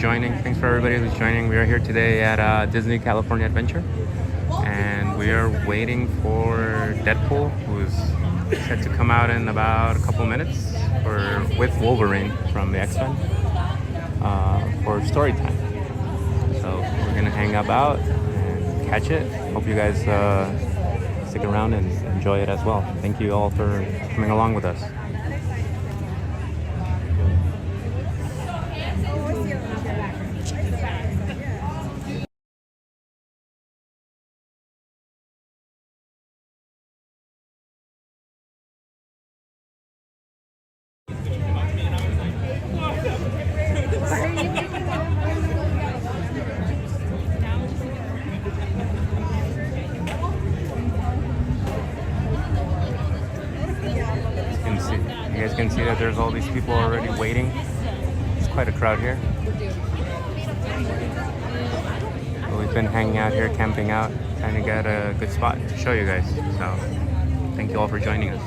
joining. Thanks for everybody who's joining. We are here today at Disney California Adventure, and we are waiting for Deadpool, who's set to come out in about a couple minutes, with Wolverine from the X-Men for story time. So we're gonna hang about and catch it. Hope you guys stick around and enjoy it as well. Thank you all for coming along with us. You guys can see that there's all these people already waiting. It's quite a crowd here. But we've been hanging out here, camping out, trying to get a good spot to show you guys. So thank you all for joining us.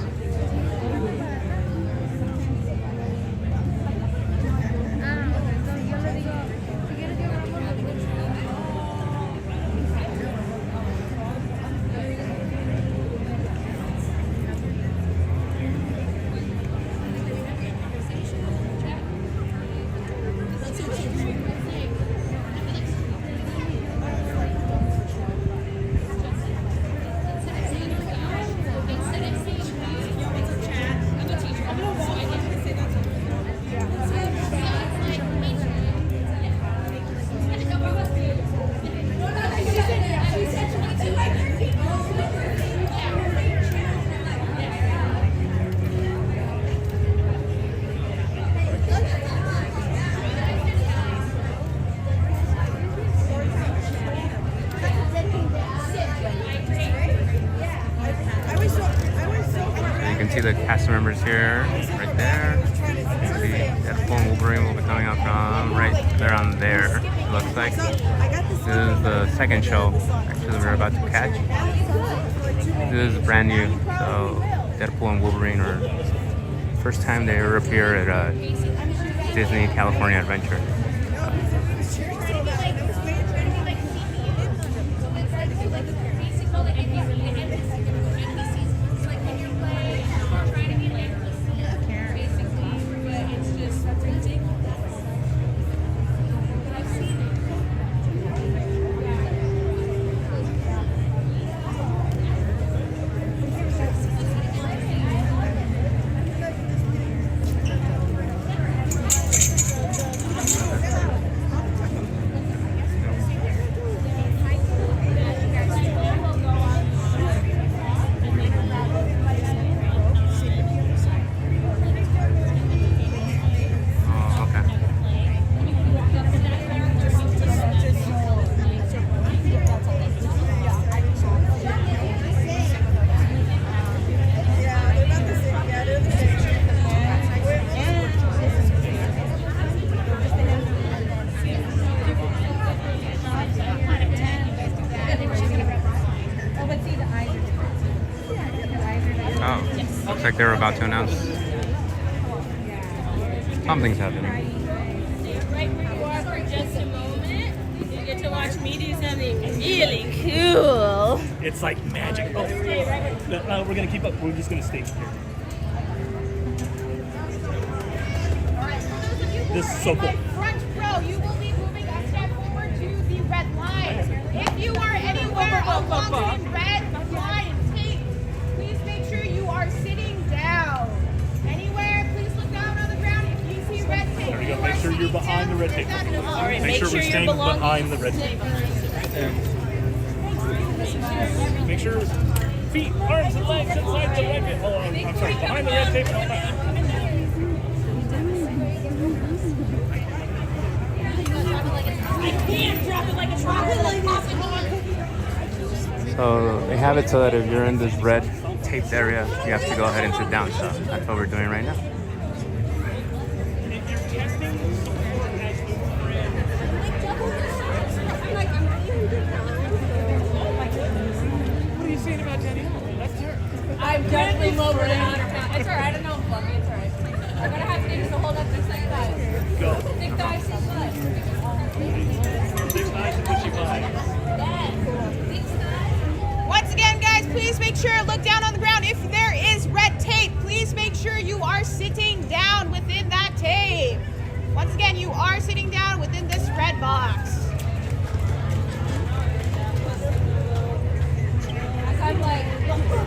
See the cast members here, right there. You can see Deadpool and Wolverine will be coming out from right there on there, it looks like. This is the second show, actually, we're about to catch. This is brand new, so Deadpool and Wolverine are first time they ever appear at Disney California Adventure. Looks like they're about to announce something's happening. Right where you are for just a moment. You get to watch me do something really cool. It's like magic. Oh, no, we're gonna keep up. We're just gonna stay here. This is so cool. Front row, you will be moving a step forward to the red line. If you are anywhere along the red line, please make sure you are sitting down. Anywhere, please look down on the ground. If you see red tape, There we go. Make sure you're behind the red tape. All right, Make sure we're staying behind the red tape. Make sure feet, arms, and legs inside the red tape. Oh, I'm sorry, behind the red tape. So they have it so that if you're in this red taped area, you have to go ahead and sit down. So that's what we're doing right now. What are you saying about Danielle? That's her. I'm definitely lower than 100 pounds. It's alright, I don't know I'm fluffy, it's alright. I'm gonna have to get you to hold up the thick thighs. Go. Thick thighs, thick thighs. 6 eyes and what you buy. Thick thighs. Once again, guys, please make sure look down on the ground. If there is red tape, please make sure you are sitting down within that tape. Once again, you are sitting down within this red box. I'm like, how many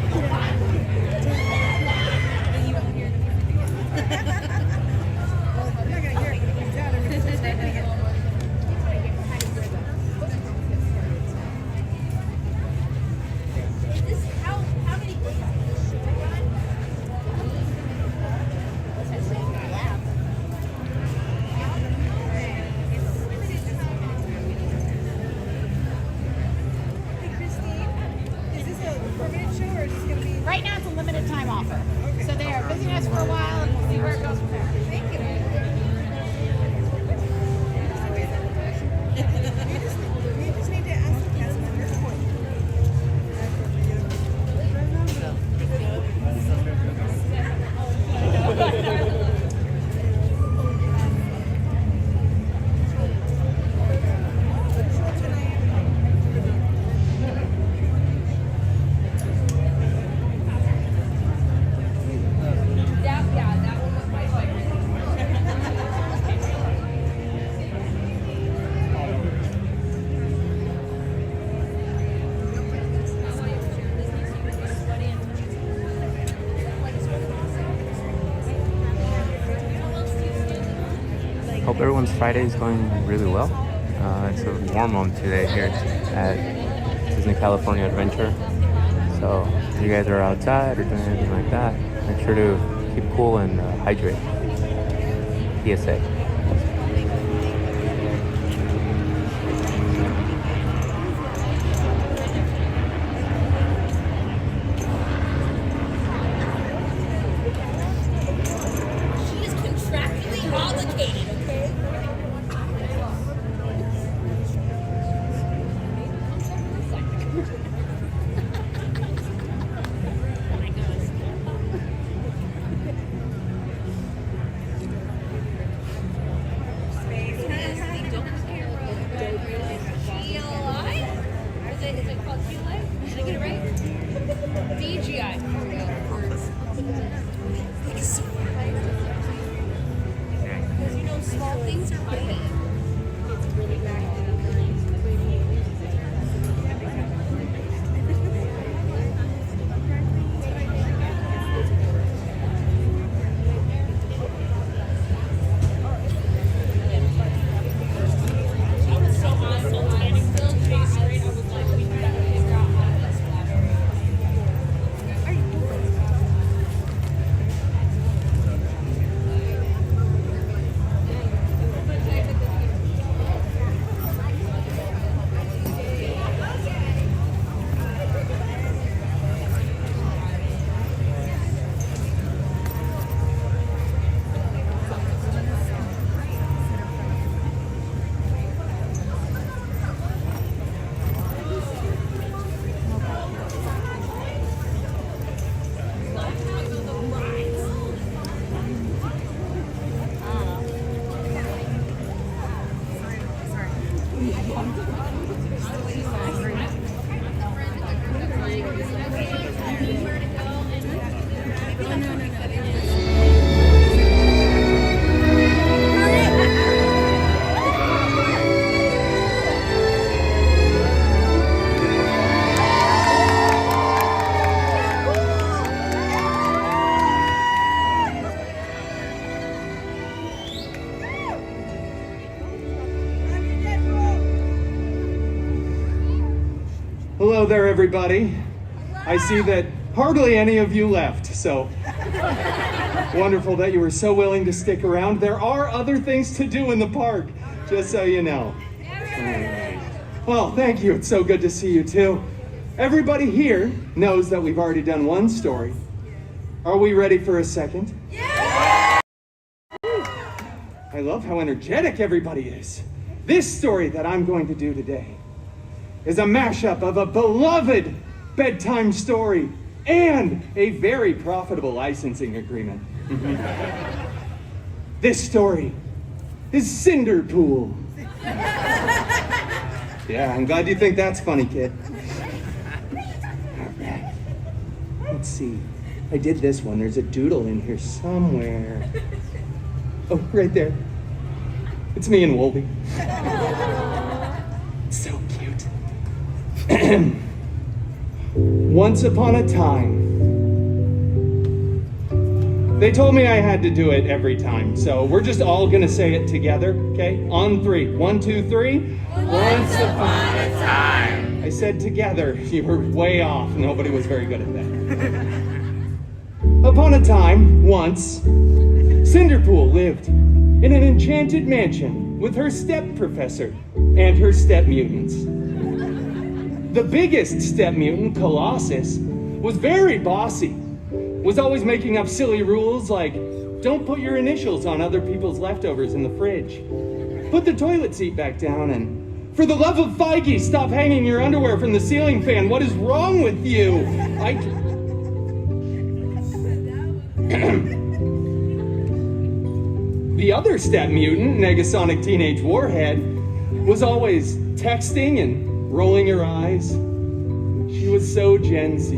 Right now, it's a limited time offer. So they are visiting us for a while, and we'll see where it goes from there. Thank you. We just need to ask the cast members. that one was my favorite. Hope everyone's Friday is going really well. It's a warm one today here at Disney California Adventure. So if you guys are outside or doing anything like that, make sure to keep cool and hydrate. PSA. She is contractually obligated, okay? Is it called GLI? Did I get it right? DGI. There we go. Because you know, small things are mighty. Hello there, everybody. I see that hardly any of you left, so wonderful that you were so willing to stick around. There are other things to do in the park, just so you know. Well, thank you. It's so good to see you, too. Everybody here knows that we've already done one story. Are we ready for a second? Yeah! I love how energetic everybody is. This story that I'm going to do today is a mashup of a beloved bedtime story and a very profitable licensing agreement. This story is Cinderpool. Yeah, I'm glad you think that's funny, kid. All right. Let's see. I did this one. There's a doodle in here somewhere. Oh, right there. It's me and Wolby. So cute. Once upon a time. They told me I had to do it every time, so we're just all gonna say it together, okay? On three. 1, 2, 3. Once upon a time. I said together. You were way off. Nobody was very good at that. Upon a time, once, Cinderpool lived in an enchanted mansion with her step professor and her step mutants. The biggest step mutant, Colossus, was very bossy. Was always making up silly rules like, don't put your initials on other people's leftovers in the fridge. Put the toilet seat back down, and for the love of Feige, stop hanging your underwear from the ceiling fan. What is wrong with you? The other step mutant, Negasonic Teenage Warhead, was always texting and rolling her eyes. She was so Gen Z.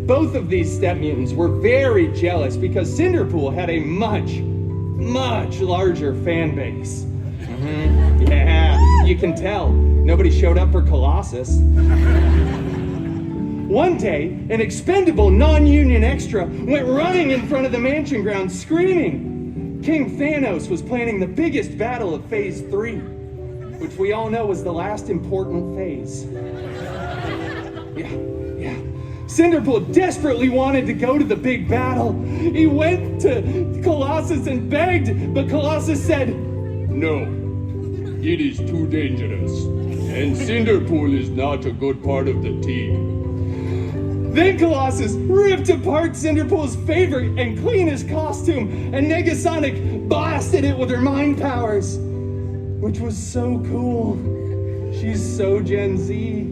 Both of these step mutants were very jealous because Cinderpool had a much, much larger fan base. Yeah, you can tell. Nobody showed up for Colossus. One day, an expendable non-union extra went running in front of the mansion grounds screaming. King Thanos was planning the biggest battle of Phase 3, which we all know was the last important phase. Yeah. Cinderpool desperately wanted to go to the big battle. He went to Colossus and begged, but Colossus said, "No, it is too dangerous, and Cinderpool is not a good part of the team." Then Colossus ripped apart Cinderpool's favorite and cleanest costume, and Negasonic blasted it with her mind powers, which was so cool. She's so Gen Z.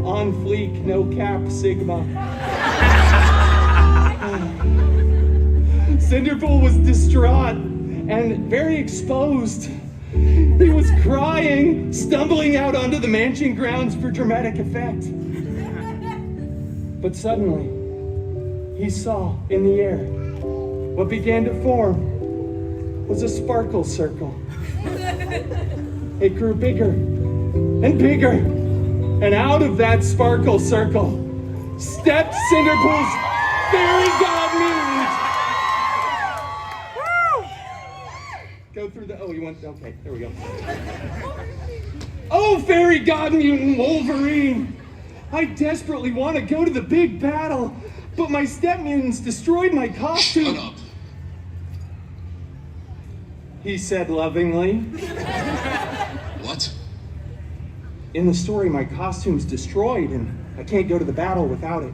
On fleek, no cap, Sigma. Cinderpool was distraught and very exposed. He was crying, stumbling out onto the mansion grounds for dramatic effect. But suddenly, he saw in the air what began to form was a sparkle circle. It grew bigger and bigger. And out of that sparkle circle stepped Cinderpool's fairy god mutant. Go through the, oh, you went, okay, there we go. Oh, fairy god mutant Wolverine. I desperately want to go to the big battle, but my step mutants destroyed my costume. Shut up. He said lovingly. What? In the story, my costume's destroyed, and I can't go to the battle without it.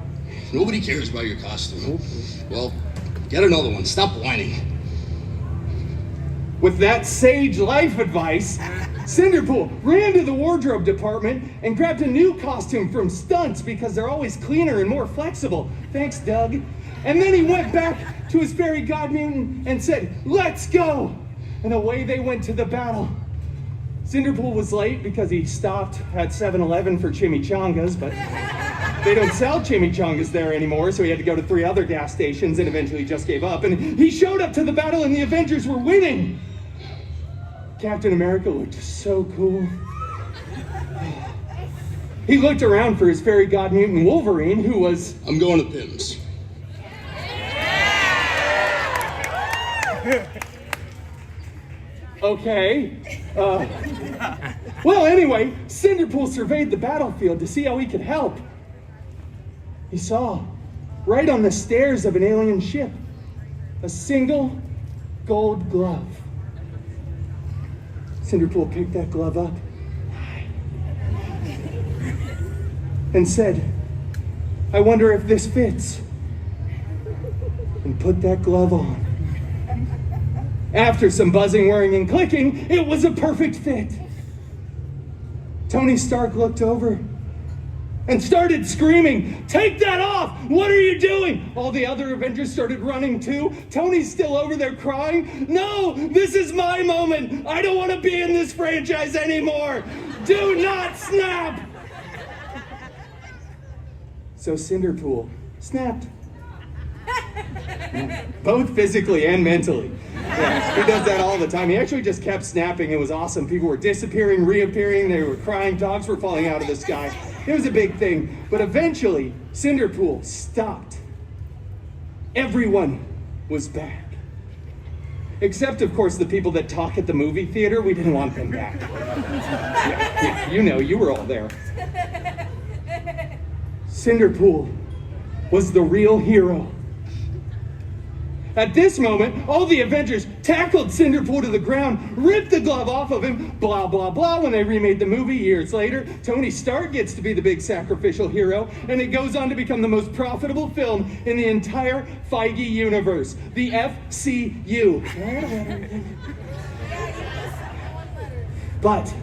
Nobody cares about your costume. Well, get another one. Stop whining. With that sage life advice, Cinderpool ran to the wardrobe department and grabbed a new costume from Stunts because they're always cleaner and more flexible. Thanks, Doug. And then he went back to his fairy god mutant and said, "Let's go!" And away they went to the battle. Cinderpool was late because he stopped at 7-Eleven for chimichangas, but they don't sell chimichangas there anymore, so he had to go to 3 other gas stations and eventually just gave up. And he showed up to the battle and the Avengers were winning. Captain America looked so cool. He looked around for his fairy god mutant Wolverine, who was... I'm going to Pim's. Okay. Well, anyway, Cinderpool surveyed the battlefield to see how he could help. He saw, right on the stairs of an alien ship, a single gold glove. Cinderpool picked that glove up and said, "I wonder if this fits," and put that glove on. After some buzzing, whirring, and clicking, it was a perfect fit. Tony Stark looked over and started screaming, "Take that off! What are you doing?" All the other Avengers started running too. Tony's still over there crying. "No, this is my moment. I don't want to be in this franchise anymore. Do not snap." So Cinderpool snapped. Both physically and mentally. Yeah, he does that all the time. He actually just kept snapping. It was awesome. People were disappearing, reappearing. They were crying. Dogs were falling out of the sky. It was a big thing. But eventually, Cinderpool stopped. Everyone was back. Except, of course, the people that talk at the movie theater. We didn't want them back. Yeah, you know, you were all there. Cinderpool was the real hero. At this moment, all the Avengers tackled Cinderpool to the ground, ripped the glove off of him, blah, blah, blah. When they remade the movie years later, Tony Stark gets to be the big sacrificial hero, and it goes on to become the most profitable film in the entire Feige universe, the FCU. But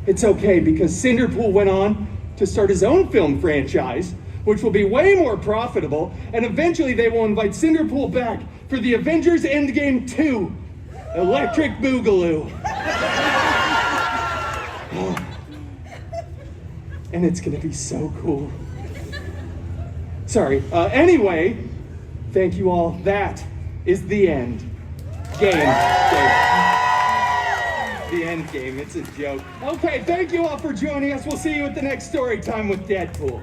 it's okay, because Cinderpool went on to start his own film franchise, which will be way more profitable, and eventually they will invite Cinderpool back for the Avengers Endgame 2, Electric Boogaloo. Oh. And it's gonna be so cool. Sorry, anyway, thank you all. That is the end game. The end game, it's a joke. Okay, thank you all for joining us. We'll see you at the next story time with Deadpool.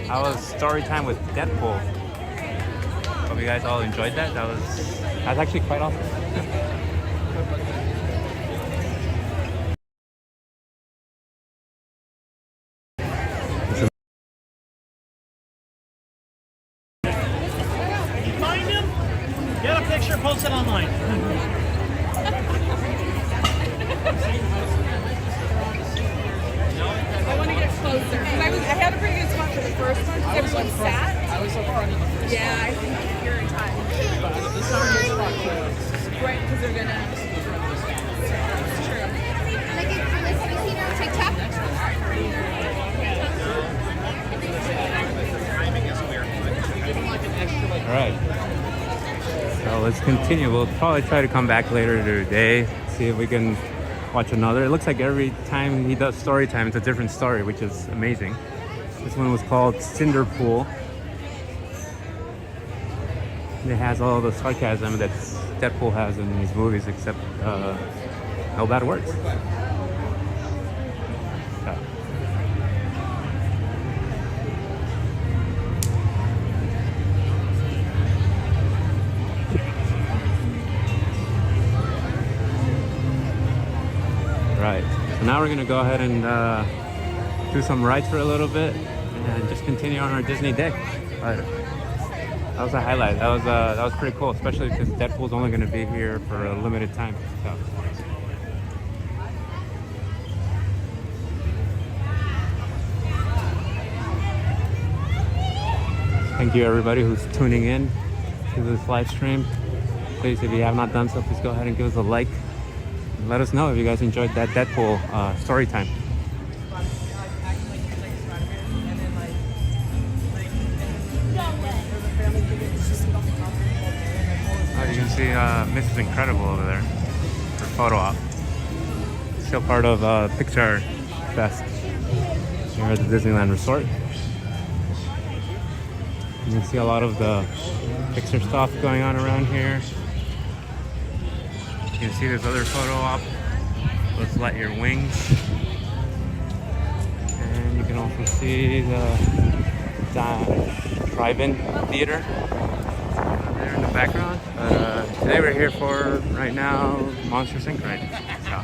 That was story time with Deadpool. Hope you guys all enjoyed that. That was actually quite awesome. Find him, get a picture, post it online. I want to get closer. I had a pretty good spot for the first one because everyone sat. I was so far under the first one. Yeah, I think you're in time. Right, because they're going to... It's true. Like, have you seen her on TikTok? All right. So let's continue. We'll probably try to come back later today, see if we can watch another. It looks like every time he does story time, it's a different story, which is amazing. This one was called Cinderpool. And it has all the sarcasm that Deadpool has in his movies, except no bad words. So. Right, so now we're gonna go ahead and do some rides for a little bit and just continue on our Disney day. That was a highlight. That was pretty cool, especially because Deadpool's only gonna be here for a limited time. So. Thank you everybody who's tuning in to this live stream. Please, if you have not done so, please go ahead and give us a like. Let us know if you guys enjoyed that Deadpool story time. You can see Mrs. Incredible over there, her photo op. Still part of Pixar Fest here at the Disneyland Resort. You can see a lot of the Pixar stuff going on around here. You can see this other photo op. Let's Let Your Wings. can also see the drive-in theater there in the background. But today we're here for, right now, Monsters Inc. ride. So.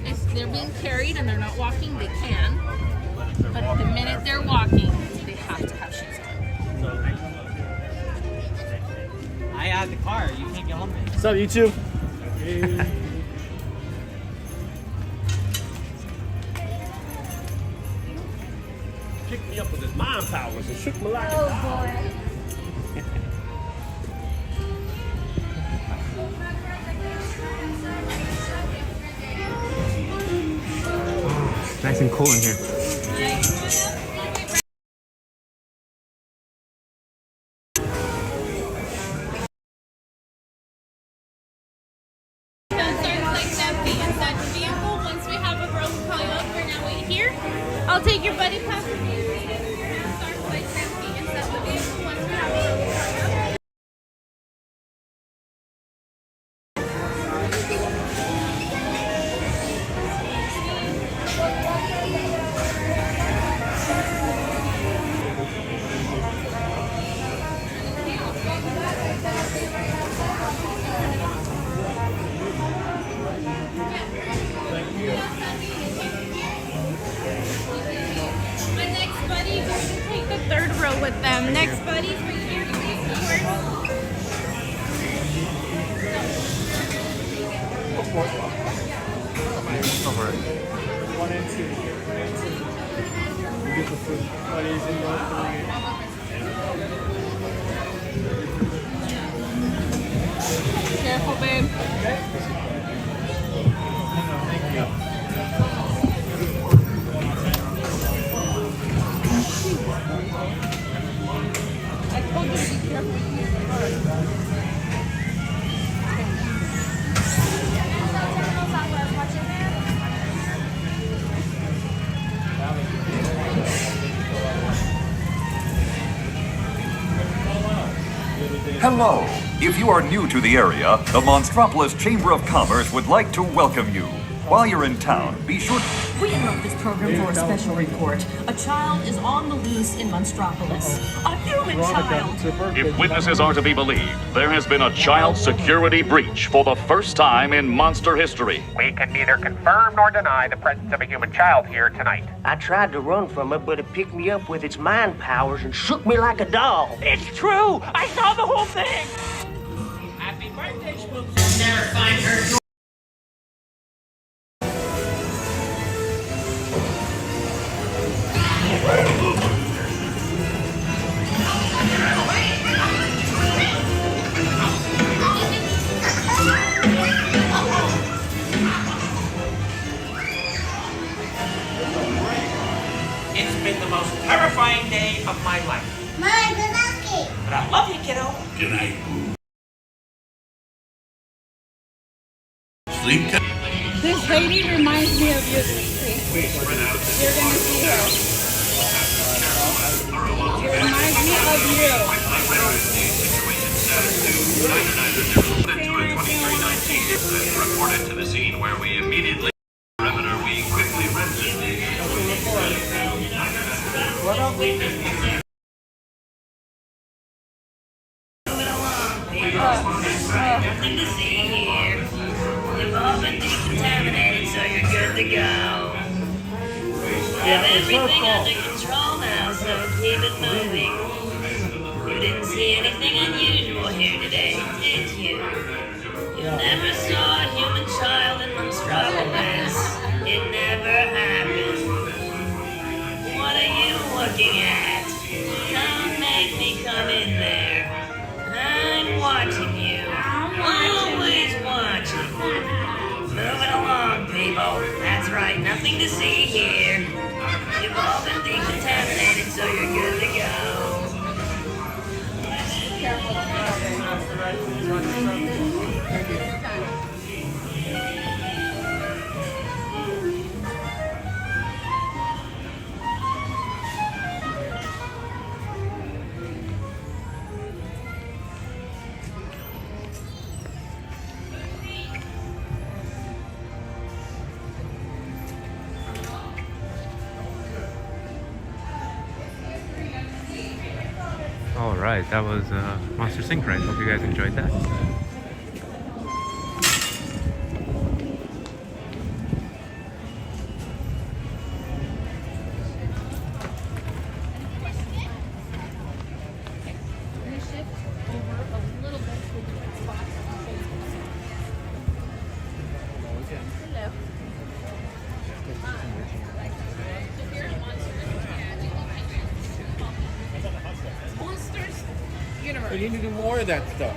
If they're being carried and they're not walking, they can. But the minute they're walking, they have to have shoes on. I had the car. You can't get home. What's up, YouTube? Picked me up with his mind powers and shook me like a dog. Nice and cool in here. I'll take your buddy pass with you. Start flight empty inside the vehicle once we have a road call. My next buddy is going to take the third row with them. Next buddy, right here, please. Go for it. 1 and 2. You get the food. Buddies in both. Careful, babe. Thank you. I told you to be careful. Hello! If you are new to the area, the Monstropolis Chamber of Commerce would like to welcome you. While you're in town, be sure We interrupt this program for a special report. A child is on the loose in Monstropolis. A human child! If witnesses are to be believed, there has been a child security breach for the first time in monster history. We can neither confirm nor deny the presence of a human child here tonight. I tried to run from it, but it picked me up with its mind powers and shook me like a doll. It's true! I saw the whole thing! Happy birthday, Spooks! Never find her. It's been the most terrifying day of my life. Mine, the monkey. But I love you, kiddo. Good night. This lady reminds me of you, Lucy. You're gonna see her. It reminds me of you. Reported to the scene where we immediately quickly rented Nothing to see here. You've all been decontaminated, so you're good to go. Have everything under control now, so keep it moving. You didn't see anything unusual here today, did you? You never saw a human child in Monstropolis. It never happened. What are you looking at? Don't make me come in there. I'm watching you. Always watching. Moving along, people. That's right, nothing to see here. You've all been decontaminated, so you're good to go. Alright, that was Monster Sync Ride. Hope you guys enjoyed that. We need to do more of that stuff.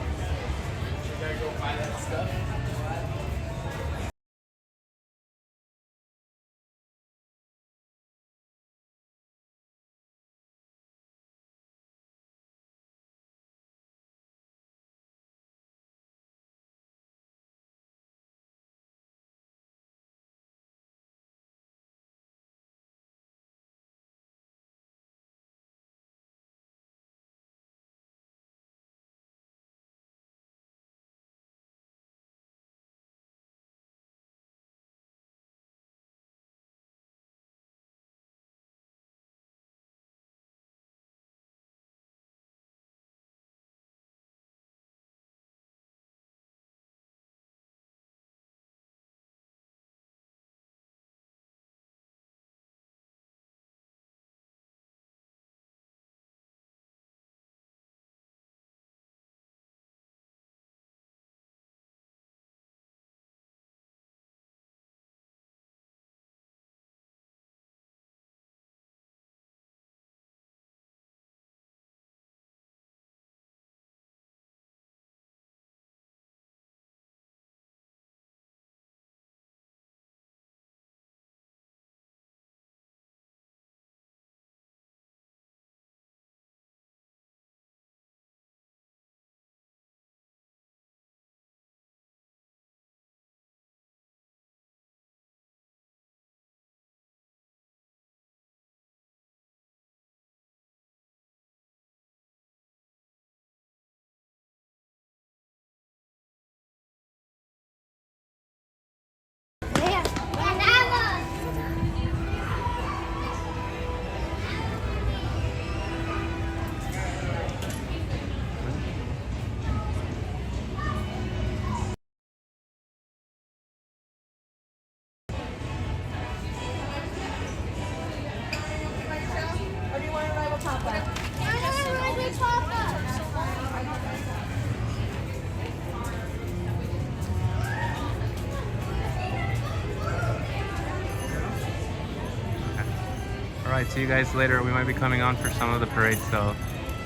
Alright, see you guys later. We might be coming on for some of the parades, so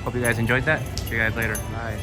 hope you guys enjoyed that. See you guys later. Bye.